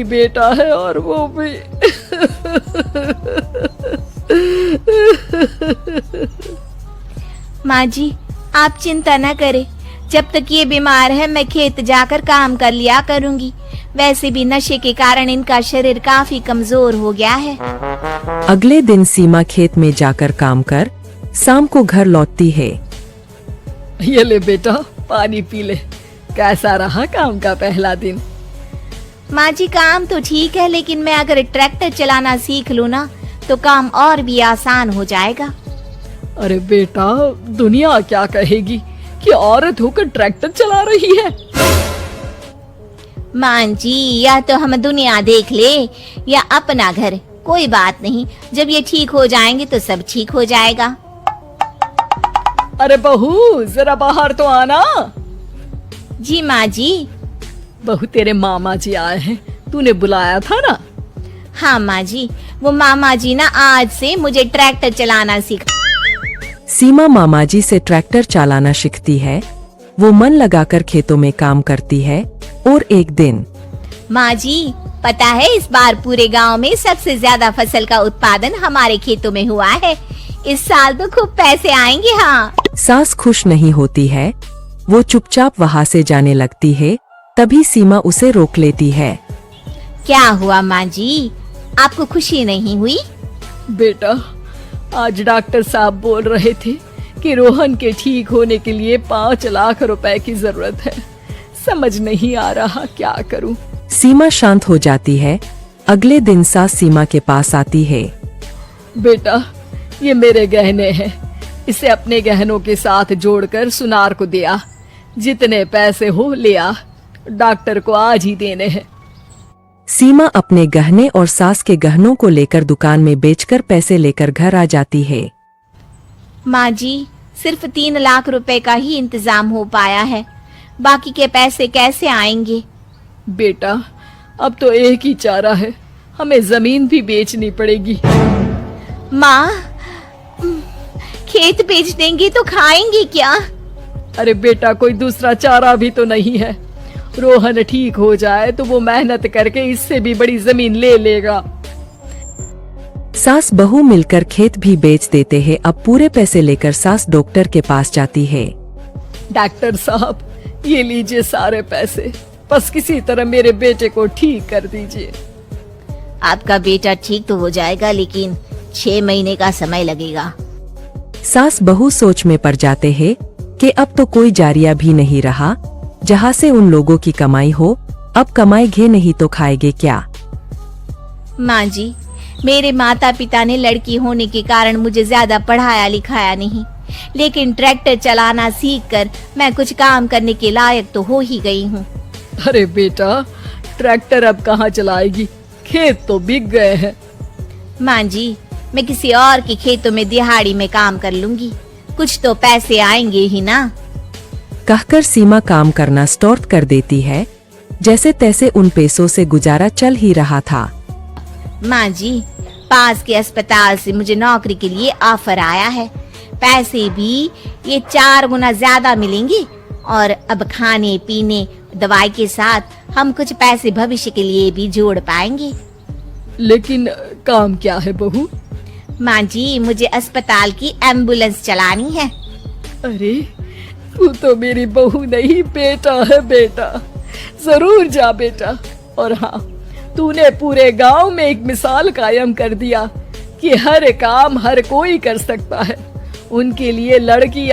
बेटा है और वो भी माँ जी, आप चिंता न करें। जब तक ये बीमार है मैं खेत जाकर काम कर लिया करूँगी। वैसे भी नशे के कारण इनका शरीर काफी कमजोर हो गया है। अगले दिन सीमा खेत में जाकर काम कर शाम को घर लौटती है। ये ले बेटा, पानी पी ले। कैसा रहा काम का पहला दिन? माँ जी, काम तो ठीक है, लेकिन मैं अगर ट्रैक्टर चलाना सीख लूँ ना तो काम और भी आसान हो जाएगा। अरे बेटा, दुनिया क्या कहेगी कि औरत होकर ट्रैक्टर चला रही है। माँ जी, या तो हम दुनिया देख ले या अपना घर, कोई बात नहीं। जब ये ठीक हो जाएंगे तो सब ठीक हो जाएगा। अरे बहू, जरा बाहर तो आना। जी माँ जी। बहू, तेरे मामा जी आए हैं, तूने बुलाया था ना? हाँ माँ जी, वो मामा जी ना आज से मुझे ट्रैक्टर चलाना सिखा। सीमा मामा जी से ट्रैक्टर चलाना सीखती है। वो मन लगाकर खेतों में काम करती है। और एक दिन, माँ जी, पता है इस बार पूरे गांव में सबसे ज्यादा फसल का उत्पादन हमारे खेतों में हुआ है। इस साल तो खूब पैसे आएंगे। हाँ। सास खुश नहीं होती है। वो चुपचाप वहाँ से जाने लगती है। तभी सीमा उसे रोक लेती है। क्या हुआ माँ जी, आपको खुशी नहीं हुई? बेटा, आज डॉक्टर साहब बोल रहे थे कि रोहन के ठीक होने के लिए 5 लाख रुपए की जरूरत है। समझ नहीं आ रहा क्या करूं। सीमा शांत हो जाती है। अगले दिन सास सीमा के पास आती है। बेटा, ये मेरे गहने हैं। इसे अपने गहनों के साथ जोड़कर सुनार को दिया। जितने पैसे हो ले आ, डॉक्टर को आज ही देने हैं। सीमा अपने गहने और सास के गहनों को लेकर दुकान में बेचकर पैसे लेकर घर आ जाती है। माँ जी, सिर्फ 3 लाख रुपए का ही इंतजाम हो पाया है। बाकी के पैसे कैसे आएंगे? बेटा, अब तो एक ही चारा है, हमें जमीन भी बेचनी पड़ेगी। माँ, खेत बेच देंगे तो खाएंगे क्या? अरे बेटा, कोई दूसरा चारा भी तो नहीं है। रोहन ठीक हो जाए तो वो मेहनत करके इससे भी बड़ी जमीन ले लेगा। सास बहू मिलकर खेत भी बेच देते हैं। अब पूरे पैसे लेकर सास डॉक्टर के पास जाती है। डॉक्टर साहब, ये लीजिए सारे पैसे, बस किसी तरह मेरे बेटे को ठीक कर दीजिए। आपका बेटा ठीक तो हो जाएगा, लेकिन 6 महीने का समय लगेगा। सास बहू सोच में पड़ जाते हैं कि अब तो कोई जारिया भी नहीं रहा जहाँ से उन लोगों की कमाई हो। अब कमाएंगे नहीं तो खाएंगे क्या? माँ जी, मेरे माता पिता ने लड़की होने के कारण मुझे ज्यादा पढ़ाया लिखाया नहीं, लेकिन ट्रैक्टर चलाना सीखकर मैं कुछ काम करने के लायक तो हो ही गई हूँ। अरे बेटा, ट्रैक्टर अब कहाँ चलाएगी, खेत तो बिक गए हैं। माँ जी, मैं किसी और के खेतों में दिहाड़ी में काम कर लूंगी, कुछ तो पैसे आएंगे ही ना। कहकर सीमा काम करना स्टार्ट कर देती है। जैसे तैसे उन पैसों से गुजारा चल ही रहा था। माँ जी, पास के अस्पताल से मुझे नौकरी के लिए ऑफर आया है। पैसे भी ये 4 गुना ज्यादा मिलेंगे और अब खाने पीने दवाई के साथ हम कुछ पैसे भविष्य के लिए भी जोड़ पाएंगे। लेकिन काम क्या है बहू? माँ जी, मुझे अस्पताल की एम्बुलेंस चलानी है। अरे, तू तो मेरी बहू नहीं, बेटा है बेटा। जरूर जा बेटा। और हाँ, तूने पूरे गांव में एक मिसाल कायम कर दिया कि हर काम हर कोई कर सकता है। उनके लिए लड़की